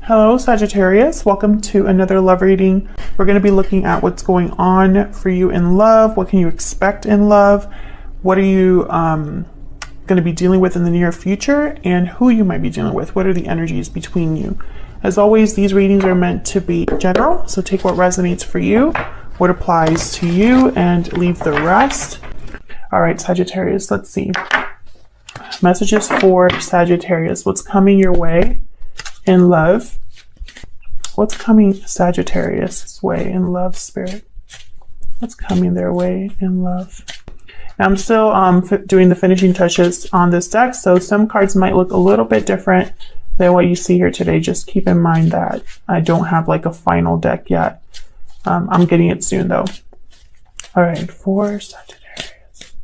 Hello, Sagittarius. Welcome to another love reading. We're going to be looking at what's going on for you in love. What can you expect in love? What are you going to be dealing with in the near future? And who you might be dealing with? What are the energies between you? As always, these readings are meant to be general. So take what resonates for you, what applies to you, and leave the rest. All right, Sagittarius, let's see. Messages for Sagittarius. What's coming your way in love? What's coming Sagittarius' way in love, Spirit? What's coming their way in love? Now, I'm still doing the finishing touches on this deck, so some cards might look a little bit different than what you see here today. Just keep in mind that I don't have like a final deck yet. I'm getting it soon though. All right, for Sagittarius.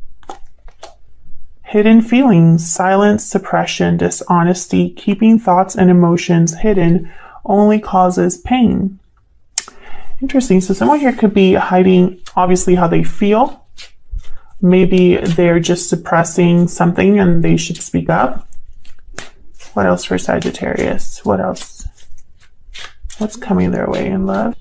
Hidden feelings, silence, suppression, dishonesty, keeping thoughts and emotions hidden only causes pain. Interesting. So someone here could be hiding, obviously, how they feel. Maybe they're just suppressing something and they should speak up. What else for Sagittarius? What else? What's coming their way in love?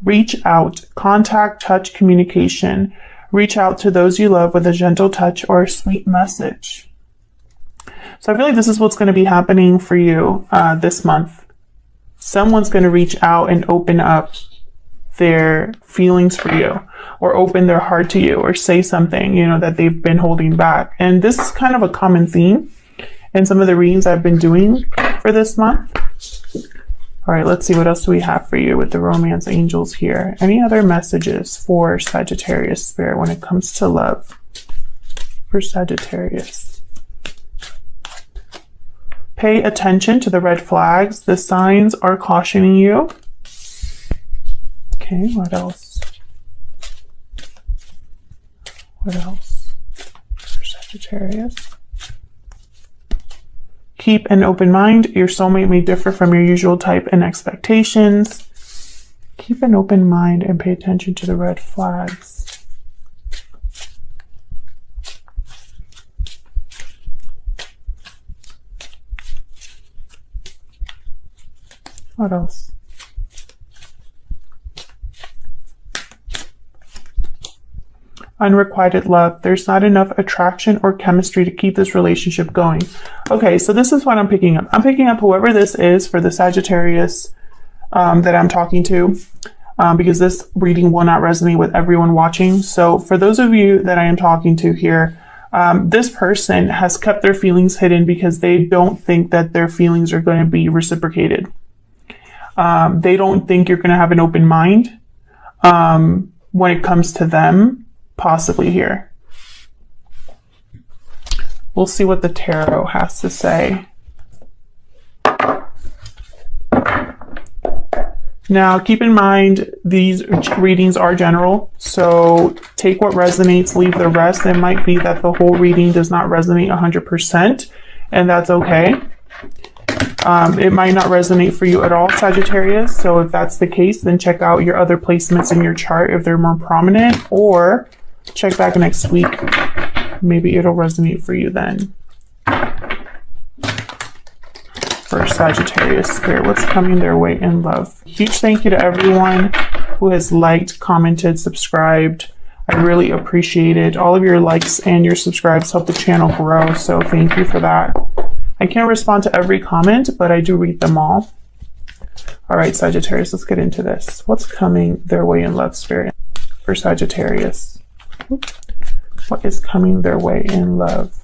Reach out. Contact, touch, communication. Reach out to those you love with a gentle touch or a sweet message. So I feel like this is what's going to be happening for you this month. Someone's going to reach out and open up their feelings for you, or open their heart to you, or say something, you know, that they've been holding back. And this is kind of a common theme in some of the readings I've been doing for this month. All right, let's see, what else do we have for you with the romance angels here? Any other messages for Sagittarius, Spirit, when it comes to love for Sagittarius? Pay attention to the red flags. The signs are cautioning you. Okay, what else? What else for Sagittarius? Keep an open mind. Your soulmate may differ from your usual type and expectations. Keep an open mind and pay attention to the red flags. What else? Unrequited love. There's not enough attraction or chemistry to keep this relationship going. Okay, so this is what I'm picking up. I'm picking up whoever this is for the Sagittarius that I'm talking to, because this reading will not resonate with everyone watching. So for those of you that I am talking to here, this person has kept their feelings hidden because they don't think that their feelings are going to be reciprocated. They don't think you're going to have an open mind when it comes to them, possibly here. We'll see what the tarot has to say. Now, keep in mind, these readings are general, so take what resonates, leave the rest. It might be that the whole reading does not resonate 100%, and that's okay. It might not resonate for you at all, Sagittarius. So if that's the case, then check out your other placements in your chart if they're more prominent, or check back next week. Maybe it'll resonate for you then. For Sagittarius, Spirit, what's coming their way in love? Huge thank you to everyone who has liked, commented, subscribed. I really appreciate it. All of your likes and your subscribes help the channel grow, so thank you for that. I can't respond to every comment, but I do read them all. All right, Sagittarius, let's get into this. What's coming their way in love, Spirit, for Sagittarius? What is coming their way in love?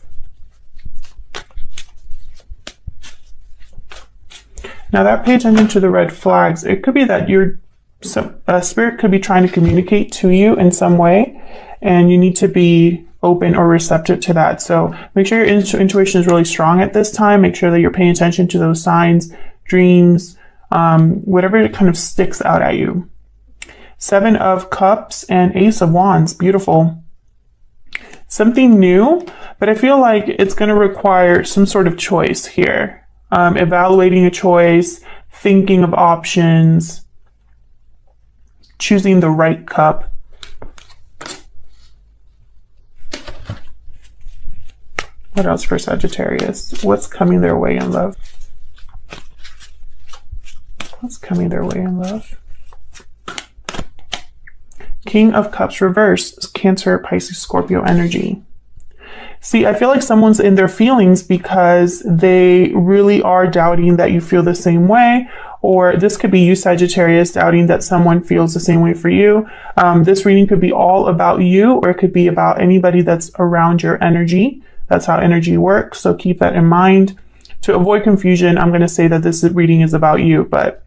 Now that, pay attention to the red flags. It could be that your Spirit could be trying to communicate to you in some way, and you need to be open or receptive to that. So make sure your intuition is really strong at this time. Make sure that you're paying attention to those signs, dreams, whatever kind of sticks out at you. 7 of Cups and Ace of Wands. Beautiful. Something new, but I feel like it's going to require some sort of choice here. Evaluating a choice, thinking of options, choosing the right cup. What else for Sagittarius? What's coming their way in love? What's coming their way in love? King of Cups reversed, Cancer, Pisces, Scorpio energy. See, I feel like someone's in their feelings because they really are doubting that you feel the same way, or this could be you, Sagittarius, doubting that someone feels the same way for you. This reading could be all about you, or it could be about anybody that's around your energy. That's how energy works, so keep that in mind. To avoid confusion, I'm going to say that this reading is about you, but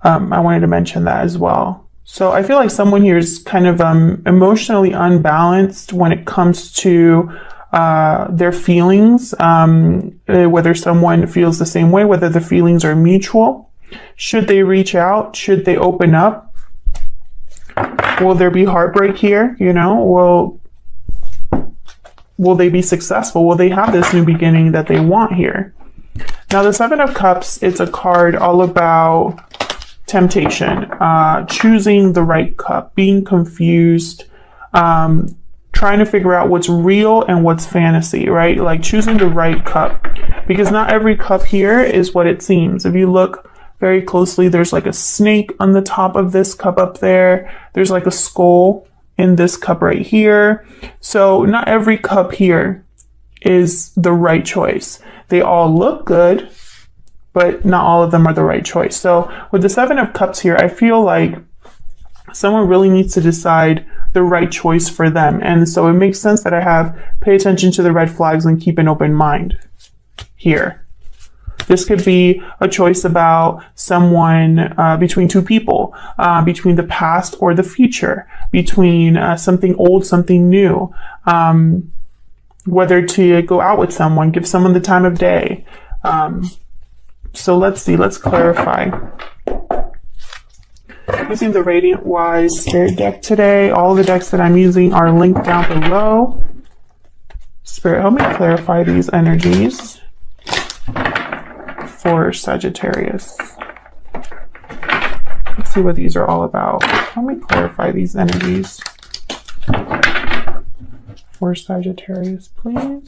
I wanted to mention that as well. So I feel like someone here is kind of emotionally unbalanced when it comes to their feelings, whether someone feels the same way, whether the feelings are mutual. Should they reach out? Should they open up? Will there be heartbreak here? You know, will they be successful? Will they have this new beginning that they want here? Now, the Seven of Cups, it's a card all about temptation, choosing the right cup, being confused, trying to figure out what's real and what's fantasy, right? Like choosing the right cup, because not every cup here is what it seems. If you look very closely, there's like a snake on the top of this cup up there. There's like a skull in this cup right here. So not every cup here is the right choice. They all look good, but not all of them are the right choice. So with the Seven of Cups here, I feel like someone really needs to decide the right choice for them. And so it makes sense that I have pay attention to the red flags and keep an open mind here. This could be a choice about someone, between two people, between the past or the future, between something old, something new, whether to go out with someone, give someone the time of day. So let's see, let's clarify. Using the Radiant Wise Spirit deck today. All the decks that I'm using are linked down below. Spirit, help me clarify these energies for Sagittarius. Let's see what these are all about. Help me clarify these energies for Sagittarius, please.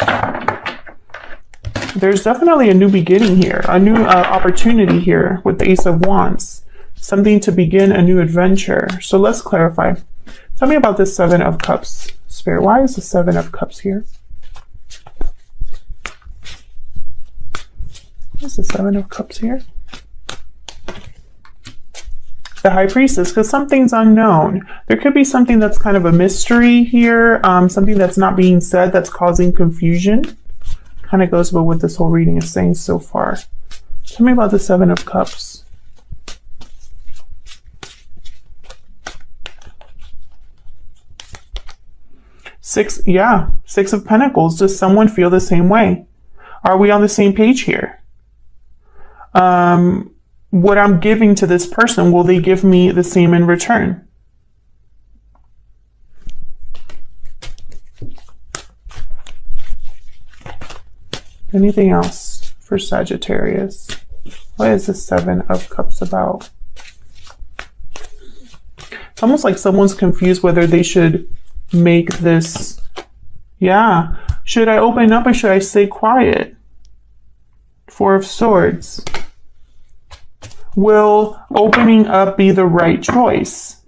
There's definitely a new beginning here, a new opportunity here with the Ace of Wands, something to begin a new adventure. So let's clarify. Tell me about this Seven of Cups, Spirit. Why is the Seven of Cups here? Why is the Seven of Cups here? The High Priestess, because something's unknown. There could be something that's kind of a mystery here, something that's not being said that's causing confusion. Kind of goes with what this whole reading is saying so far. Tell me about the Seven of Cups. Six of Pentacles. Does someone feel the same way? Are we on the same page here? What I'm giving to this person, will they give me the same in return? Anything else for Sagittarius? What is the Seven of Cups about? It's almost like someone's confused whether they should make this. Yeah. Should I open up or should I stay quiet? Four of Swords. Will opening up be the right choice?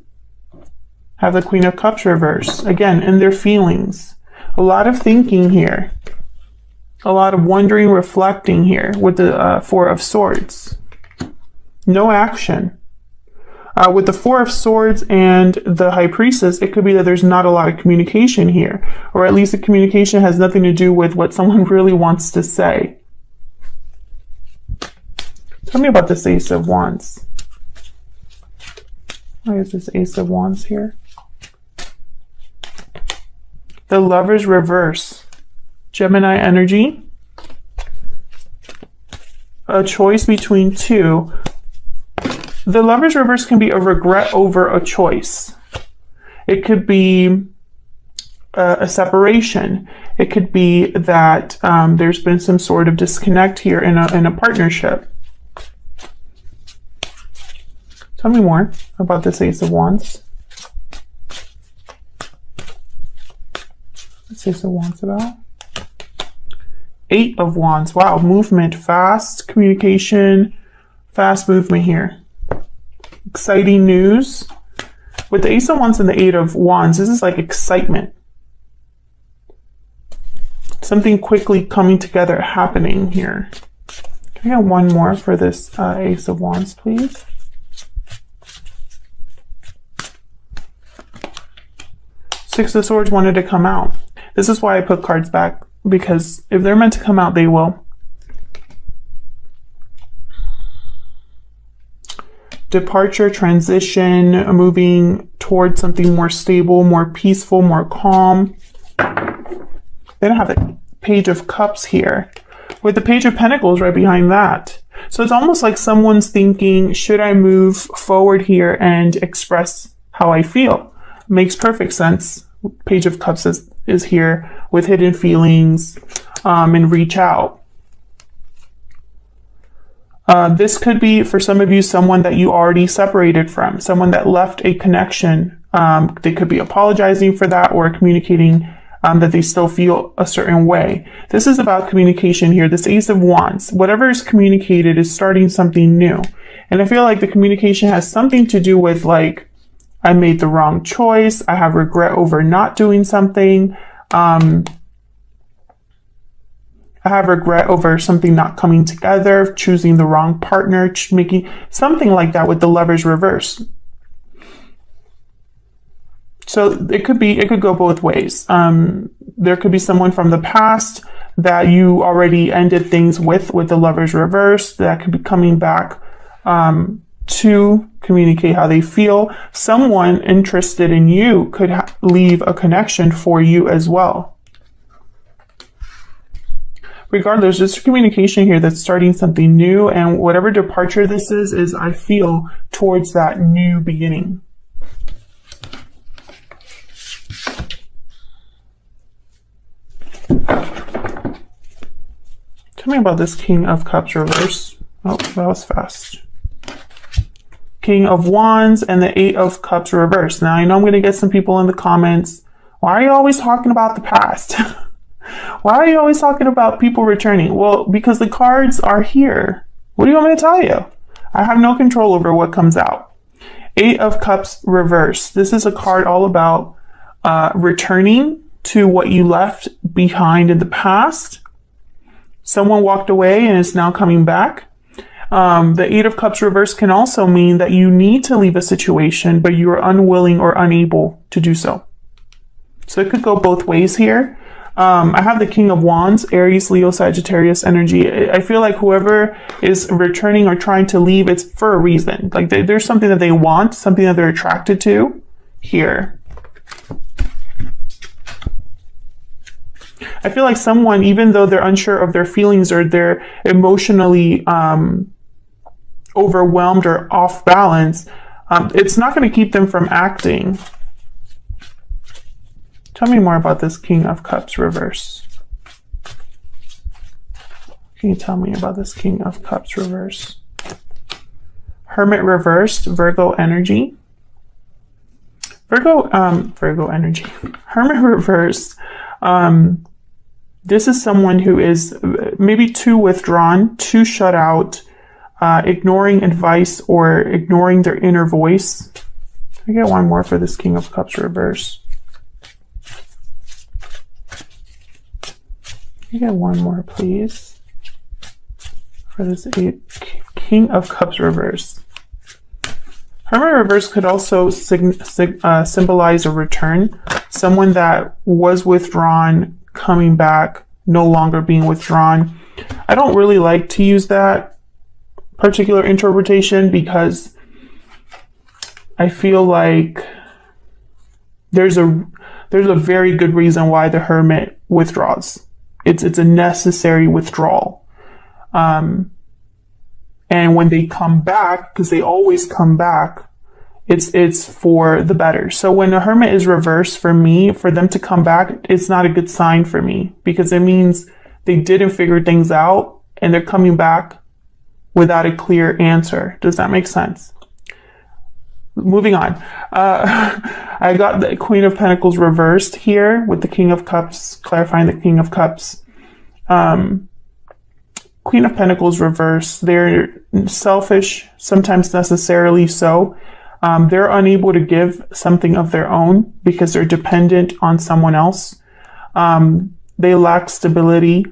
Have the Queen of Cups reverse. Again, in their feelings. A lot of thinking here. A lot of wondering, reflecting here with the Four of Swords. No action. With the Four of Swords and the High Priestess, it could be that there's not a lot of communication here. Or at least the communication has nothing to do with what someone really wants to say. Tell me about this Ace of Wands. Why is this Ace of Wands here? The Lovers reverse. Gemini energy. A choice between two. The Lovers reverse can be a regret over a choice. It could be a separation. It could be that there's been some sort of disconnect here in a partnership. Tell me more about this Ace of Wands. What's Ace of Wands about? Eight of Wands. Wow, movement, fast communication, fast movement here. Exciting news. With the Ace of Wands and the Eight of Wands, this is like excitement. Something quickly coming together happening here. Can I get one more for this Ace of Wands, please? Six of Swords wanted to come out. This is why I put cards back, because if they're meant to come out, they will. Departure, transition, moving towards something more stable, more peaceful, more calm. They don't have the Page of Cups here, with the Page of Pentacles right behind that. So it's almost like someone's thinking, should I move forward here and express how I feel? Makes perfect sense. Page of Cups is here with hidden feelings and reach out. This could be, for some of you, someone that you already separated from, someone that left a connection. They could be apologizing for that or communicating that they still feel a certain way. This is about communication here. This Ace of Wands, whatever is communicated is starting something new. And I feel like the communication has something to do with, like, I made the wrong choice. I have regret over not doing something. I have regret over something not coming together, choosing the wrong partner, making something like that with the Lovers reverse. So it could go both ways. There could be someone from the past that you already ended things with the Lovers reverse, that could be coming back to communicate how they feel. Someone interested in you could leave a connection for you as well. Regardless, just communication here that's starting something new, and whatever departure this is I feel towards that new beginning. Tell me about this King of Cups reverse. Oh, that was fast. King of Wands and the Eight of Cups reverse. Now, I know I'm going to get some people in the comments. Why are you always talking about the past? Why are you always talking about people returning? Well, because the cards are here. What do you want me to tell you? I have no control over what comes out. Eight of Cups reverse. This is a card all about returning to what you left behind in the past. Someone walked away and is now coming back. The Eight of Cups reverse can also mean that you need to leave a situation, but you are unwilling or unable to do so. So it could go both ways here. I have the King of Wands, Aries, Leo, Sagittarius energy. I feel like whoever is returning or trying to leave, it's for a reason. Like there's something that they want, something that they're attracted to here. I feel like someone, even though they're unsure of their feelings or they're emotionally overwhelmed or off balance, it's not going to keep them from acting. Tell me more about this King of Cups reverse. Can you tell me about this King of Cups reverse? Hermit reversed, Virgo energy. Virgo energy. Hermit reversed. This is someone who is maybe too withdrawn, too shut out, ignoring advice or ignoring their inner voice. I get one more for this King of Cups reverse. I get one more, please, for this King of Cups reverse. Hermit reverse could also symbolize a return. Someone that was withdrawn, coming back, no longer being withdrawn. I don't really like to use that particular interpretation because I feel like there's a very good reason why the Hermit withdraws. It's a necessary withdrawal. And when they come back, because they always come back, it's for the better. So when a Hermit is reversed, for me, for them to come back, it's not a good sign for me, because it means they didn't figure things out and they're coming back without a clear answer. Does that make sense? Moving on. I got the Queen of Pentacles reversed here with the King of Cups, clarifying the King of Cups. Queen of Pentacles reverse. They're selfish, sometimes necessarily so. They're unable to give something of their own because they're dependent on someone else. They lack stability,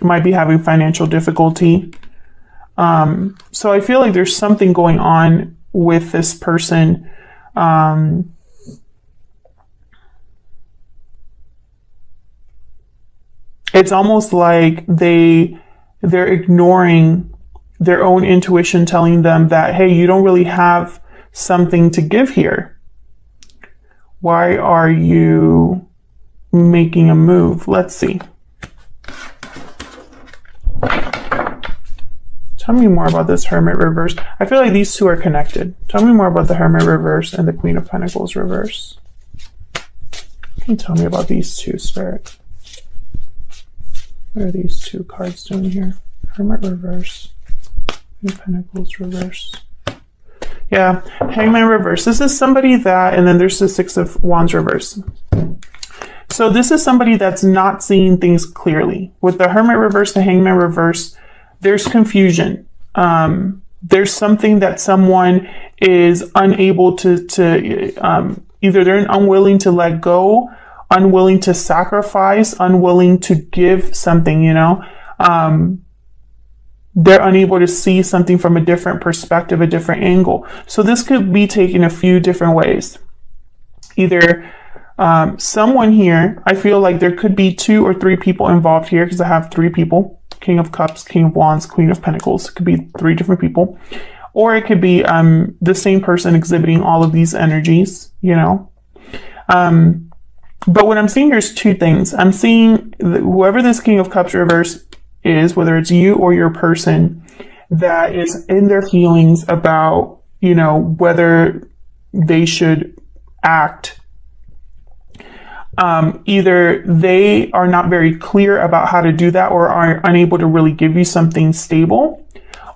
might be having financial difficulty. So I feel like there's something going on with this person. It's almost like they're ignoring their own intuition telling them that, hey, you don't really have something to give here. Why are you making a move? Let's see. Tell me more about this Hermit reverse. I feel like these two are connected. Tell me more about the Hermit reverse and the Queen of Pentacles reverse. Can you tell me about these two, Spirit? What are these two cards doing here? Hermit reverse. Queen of Pentacles reverse. Yeah, Hangman reverse. This is somebody that, and then there's the Six of Wands reverse. So this is somebody that's not seeing things clearly. With the Hermit reverse, the Hangman reverse, there's confusion. There's something that someone is unable to either they're unwilling to let go, unwilling to sacrifice, unwilling to give something, you know. They're unable to see something from a different perspective, a different angle. So this could be taken a few different ways. Either someone here, I feel like there could be 2 or 3 people involved here because I have 3 people. King of Cups, King of Wands, Queen of Pentacles. It could be 3 different people. Or it could be the same person exhibiting all of these energies, you know. But what I'm seeing here is 2 things. I'm seeing whoever this King of Cups reverse is, whether it's you or your person, that is in their feelings about, you know, whether they should act. Either they are not very clear about how to do that or are unable to really give you something stable,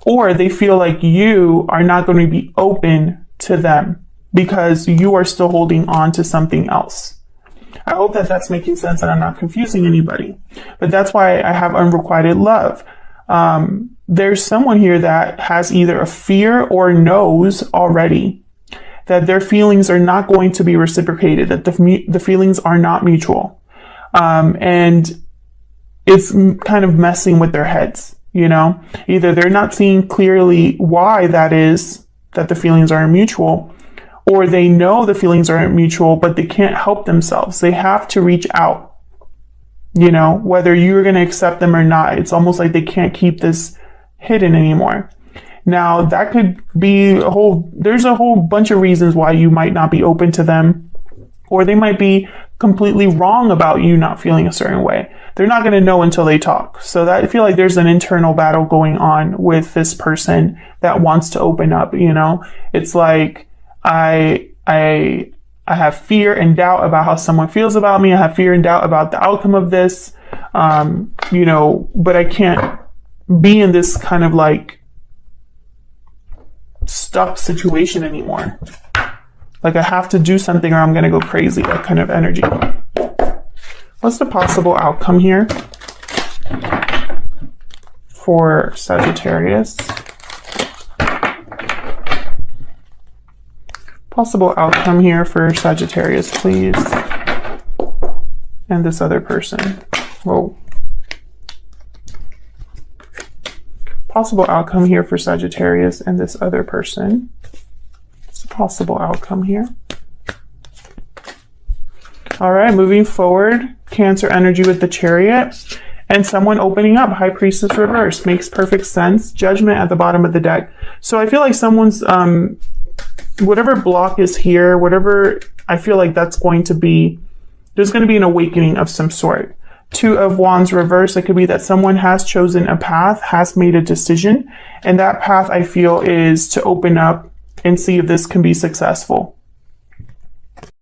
or they feel like you are not going to be open to them because you are still holding on to something else. I hope that that's making sense and I'm not confusing anybody, but that's why I have unrequited love. There's someone here that has either a fear or knows already that their feelings are not going to be reciprocated, that the feelings are not mutual. And it's kind of messing with their heads, you know? Either they're not seeing clearly why that is, that the feelings aren't mutual, or they know the feelings aren't mutual, but they can't help themselves. They have to reach out, you know, whether you're going to accept them or not. It's almost like they can't keep this hidden anymore. Now, that could be there's a whole bunch of reasons why you might not be open to them, or they might be completely wrong about you not feeling a certain way. They're not going to know until they talk. So that I feel like there's an internal battle going on with this person that wants to open up, you know. It's like, I have fear and doubt about how someone feels about me. I have fear and doubt about the outcome of this, you know, but I can't be in this kind of like stuck situation anymore. Like I have to do something or I'm going to go crazy, that kind of energy. What's the possible outcome here for Sagittarius? Possible outcome here for Sagittarius, please. And this other person. Whoa. Possible outcome here for Sagittarius and this other person. What's the possible outcome here? All right, moving forward. Cancer energy with the Chariot. And someone opening up. High Priestess reverse. Makes perfect sense. Judgment at the bottom of the deck. So I feel like someone's... whatever block is here, whatever, I feel like that's going to be, there's going to be an awakening of some sort. 2 of Wands reverse. It could be that someone has chosen a path, has made a decision, and that path I feel is to open up and see if this can be successful.